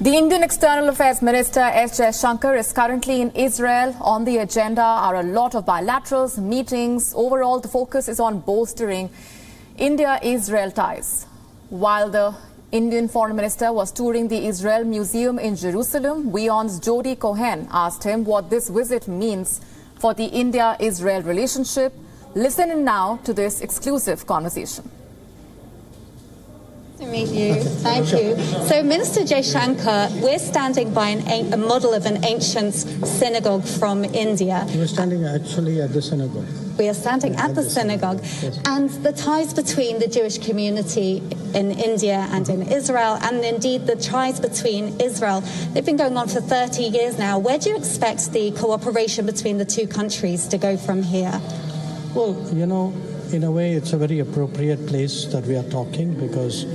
The Indian External Affairs Minister S Jaishankar is currently in Israel. On the agenda are a lot of bilaterals, meetings. Overall, the focus is on bolstering India-Israel ties. While the Indian Foreign Minister was touring the Israel Museum in Jerusalem, WION's Jody Cohen asked him what this visit means for the India-Israel relationship. Listen in now to this exclusive conversation. To meet you. Thank you. So, Minister Jaishankar, we're standing by a model of an ancient synagogue from India. We're standing actually at the synagogue. We are standing at the synagogue. Yes. And the ties between the Jewish community in India and in Israel, and indeed the ties between Israel, they've been going on for 30 years now. Where do you expect the cooperation between the two countries to go from here? Well, you know, in a way, it's a very appropriate place that we are talking because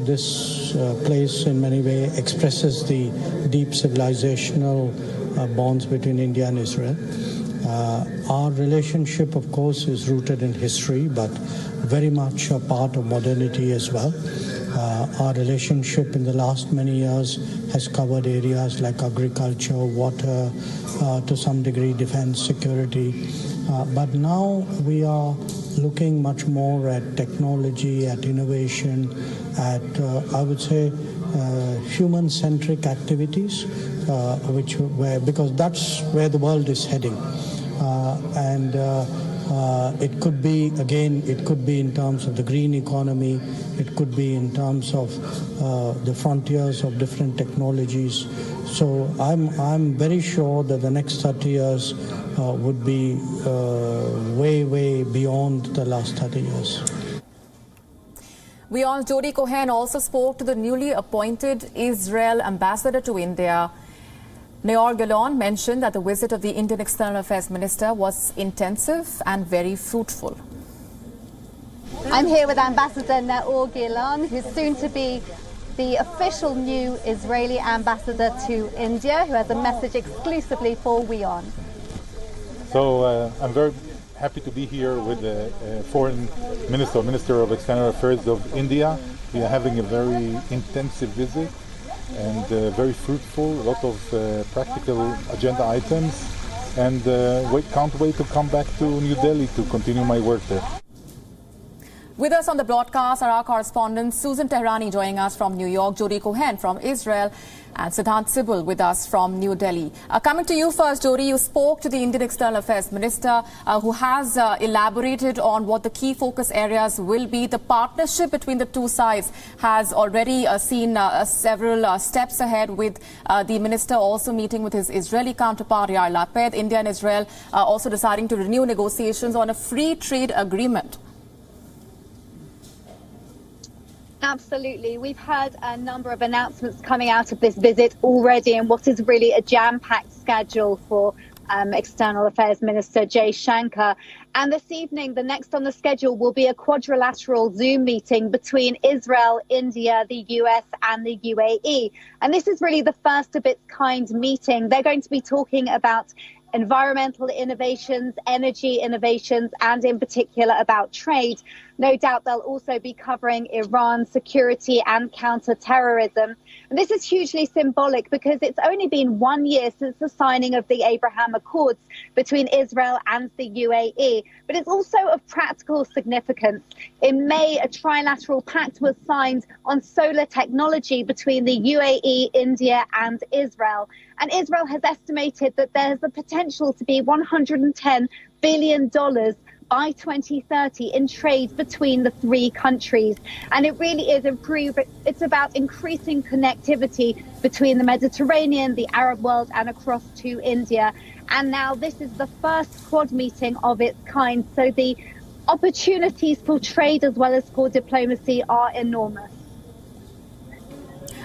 this place in many ways expresses the deep civilizational bonds between India and Israel. Our relationship, of course, is rooted in history, but very much a part of modernity as well. Our relationship in the last many years has covered areas like agriculture, water, to some degree defense, security. But now we are looking much more at technology, at innovation, at, I would say, human-centric activities, because that's where the world is heading. It could be, again, it could be in terms of the green economy, it could be in terms of the frontiers of different technologies. So I'm very sure that the next 30 years would be way, way beyond the last 30 years. WION's Jody Cohen also spoke to the newly appointed Israel ambassador to India. Naor Galon mentioned that the visit of the Indian External Affairs Minister was intensive and very fruitful. I'm here with Ambassador Naor Galon, who's soon to be the official new Israeli ambassador to India, who has a message exclusively for WION. So I'm very happy to be here with the Foreign Minister, Minister of External Affairs of India. We are having a very intensive visit and very fruitful, a lot of practical agenda items, and can't wait to come back to New Delhi to continue my work there. With us on the broadcast are our correspondents Susan Tehrani joining us from New York, Jody Cohen from Israel, and Siddhant Sibal with us from New Delhi. Coming to you first, Jody, you spoke to the Indian External Affairs Minister who has elaborated on what the key focus areas will be. The partnership between the two sides has already seen several steps ahead, with the minister also meeting with his Israeli counterpart Yair Lapid. India and Israel also deciding to renew negotiations on a free trade agreement. Absolutely. We've heard a number of announcements coming out of this visit already, and what is really a jam-packed schedule for External Affairs Minister Jaishankar. And this evening, the next on the schedule will be a quadrilateral Zoom meeting between Israel, India, the US and the UAE. And this is really the first of its kind meeting. They're going to be talking about environmental innovations, energy innovations, and in particular about trade. No doubt they'll also be covering Iran, security and counter-terrorism. And this is hugely symbolic because it's only been 1 year since the signing of the Abraham Accords between Israel and the UAE. But it's also of practical significance. In May, a trilateral pact was signed on solar technology between the UAE, India and Israel. And Israel has estimated that there's the potential to be $110 billion by 2030 in trade between the three countries. And it really is it's about increasing connectivity between the Mediterranean, the Arab world and across to India. And now this is the first Quad meeting of its kind. So the opportunities for trade as well as for diplomacy are enormous.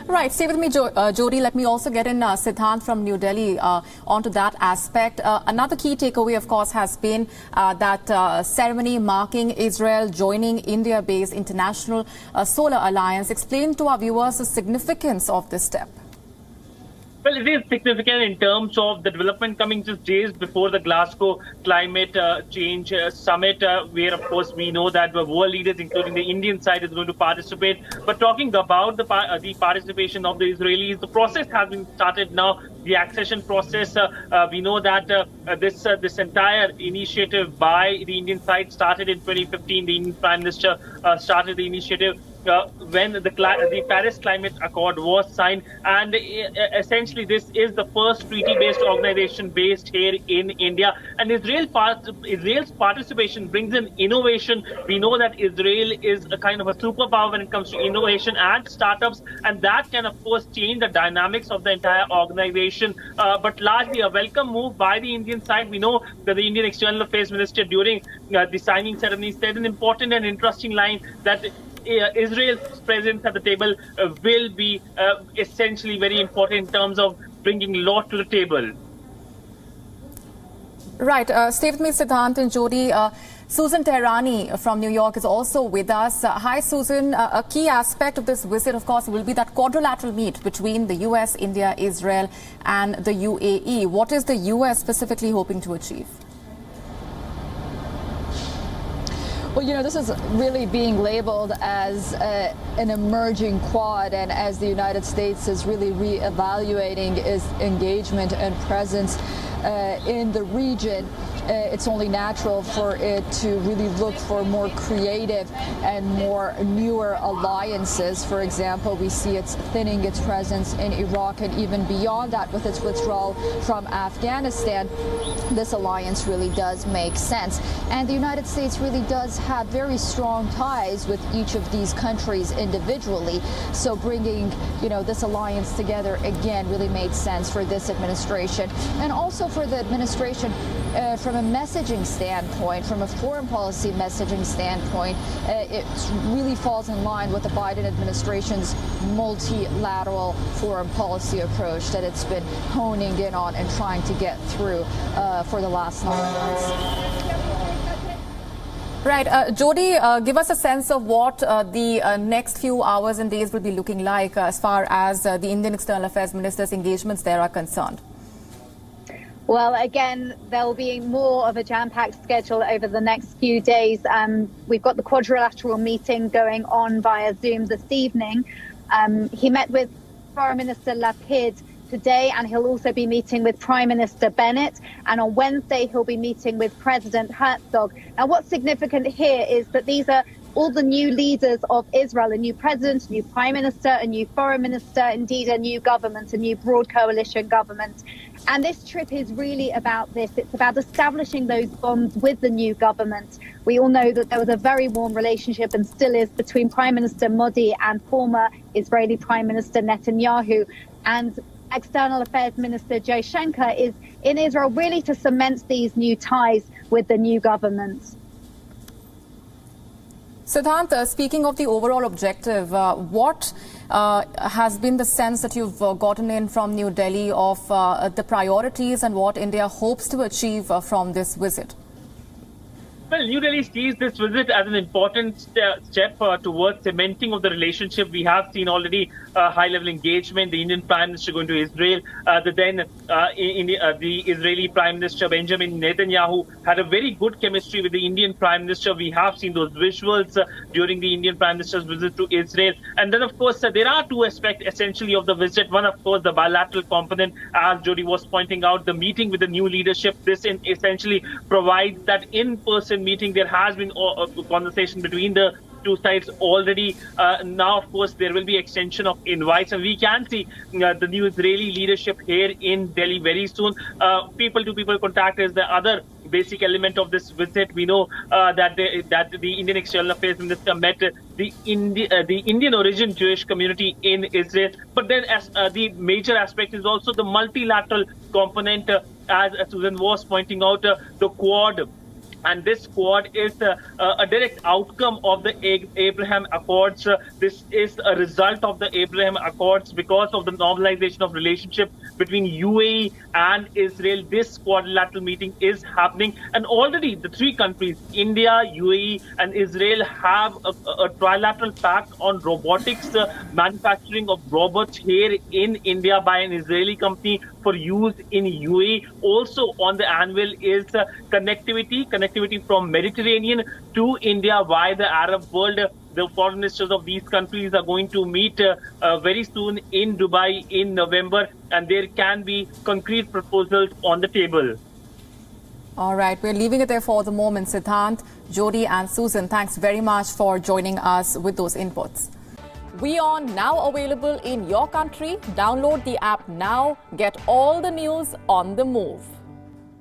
Right, stay with me, Jody. Let me also get in Siddhant from New Delhi onto that aspect. Another key takeaway, of course, has been that ceremony marking Israel joining India-based International Solar Alliance. Explain to our viewers the significance of this step. Well, it is significant in terms of the development coming just days before the Glasgow Climate Change Summit, where, of course, we know that the world leaders, including the Indian side, is going to participate. But talking about the participation of the Israelis, the process has been started now. The accession process, we know that this entire initiative by the Indian side started in 2015. The Indian Prime Minister started the initiative when the Paris Climate Accord was signed, and essentially this is the first treaty-based organization based here in India. And Israel's participation brings in innovation. We know that Israel is a kind of a superpower when it comes to innovation and startups, and that can, of course, change the dynamics of the entire organization. But largely a welcome move by the Indian side. We know that the Indian External Affairs Minister during the signing ceremony said an important and interesting line that Israel's presence at the table will be essentially very important in terms of bringing a lot to the table. Right. Stay with me, Siddhant and Jody. Susan Tehrani from New York is also with us. Hi, Susan. A key aspect of this visit, of course, will be that quadrilateral meet between the US, India, Israel and the UAE. What is the US specifically hoping to achieve? Well, you know, this is really being labeled as an emerging quad, and as the United States is really reevaluating its engagement and presence in the region, it's only natural for it to really look for more creative and more newer alliances. For example, we see it's thinning its presence in Iraq, and even beyond that with its withdrawal from Afghanistan. This alliance really does make sense. And the United States really does have very strong ties with each of these countries individually. So bringing, you know, this alliance together again really made sense for this administration, and also for the administration from a messaging standpoint, from a foreign policy messaging standpoint. It really falls in line with the Biden administration's multilateral foreign policy approach that it's been honing in on and trying to get through for the last 9 months. Right. Jody, give us a sense of what the next few hours and days will be looking like as far as the Indian External Affairs Minister's engagements there are concerned. Well, again, there will be more of a jam-packed schedule over the next few days. We've got the quadrilateral meeting going on via Zoom this evening. He met with Foreign Minister Lapid today, and he'll also be meeting with Prime Minister Bennett. And on Wednesday, he'll be meeting with President Herzog. Now, what's significant here is that these are all the new leaders of Israel, a new president, a new prime minister, a new foreign minister, indeed a new government, a new broad coalition government. And this trip is really about this. It's about establishing those bonds with the new government. We all know that there was a very warm relationship, and still is, between Prime Minister Modi and former Israeli Prime Minister Netanyahu. And External Affairs Minister Jaishankar is in Israel really to cement these new ties with the new government. Siddhant, speaking of the overall objective, what has been the sense that you've gotten in from New Delhi of the priorities and what India hopes to achieve from this visit? Well, New Delhi sees this visit as an important step towards cementing of the relationship. We have seen already high-level engagement. The Indian Prime Minister going to Israel. The Israeli Prime Minister Benjamin Netanyahu had a very good chemistry with the Indian Prime Minister. We have seen those visuals during the Indian Prime Minister's visit to Israel. And then, of course, there are two aspects essentially of the visit. One, of course, the bilateral component, as Jody was pointing out, the meeting with the new leadership. This essentially provides that in-person meeting. There has been a conversation between the two sides already. Now, of course, there will be extension of invites, and we can see the new Israeli leadership here in Delhi very soon. People-to-people contact is the other basic element of this visit. We know that the Indian External Affairs Minister met the Indian origin Jewish community in Israel. But then the major aspect is also the multilateral component, as Susan was pointing out, the Quad And this Quad is a direct outcome of the Abraham Accords. This is a result of the Abraham Accords because of the normalization of relationship between UAE and Israel. This quadrilateral meeting is happening, and already the three countries, India, UAE and Israel, have a trilateral pact on robotics, manufacturing of robots here in India by an Israeli company for use in UAE. Also on the anvil is connectivity from Mediterranean to India via the Arab world. The foreign ministers of these countries are going to meet very soon in Dubai in November, and there can be concrete proposals on the table. All right, we're leaving it there for the moment. Siddhant, Jody and Susan, thanks very much for joining us with those inputs. WION now available in your country. Download the app now. Get all the news on the move.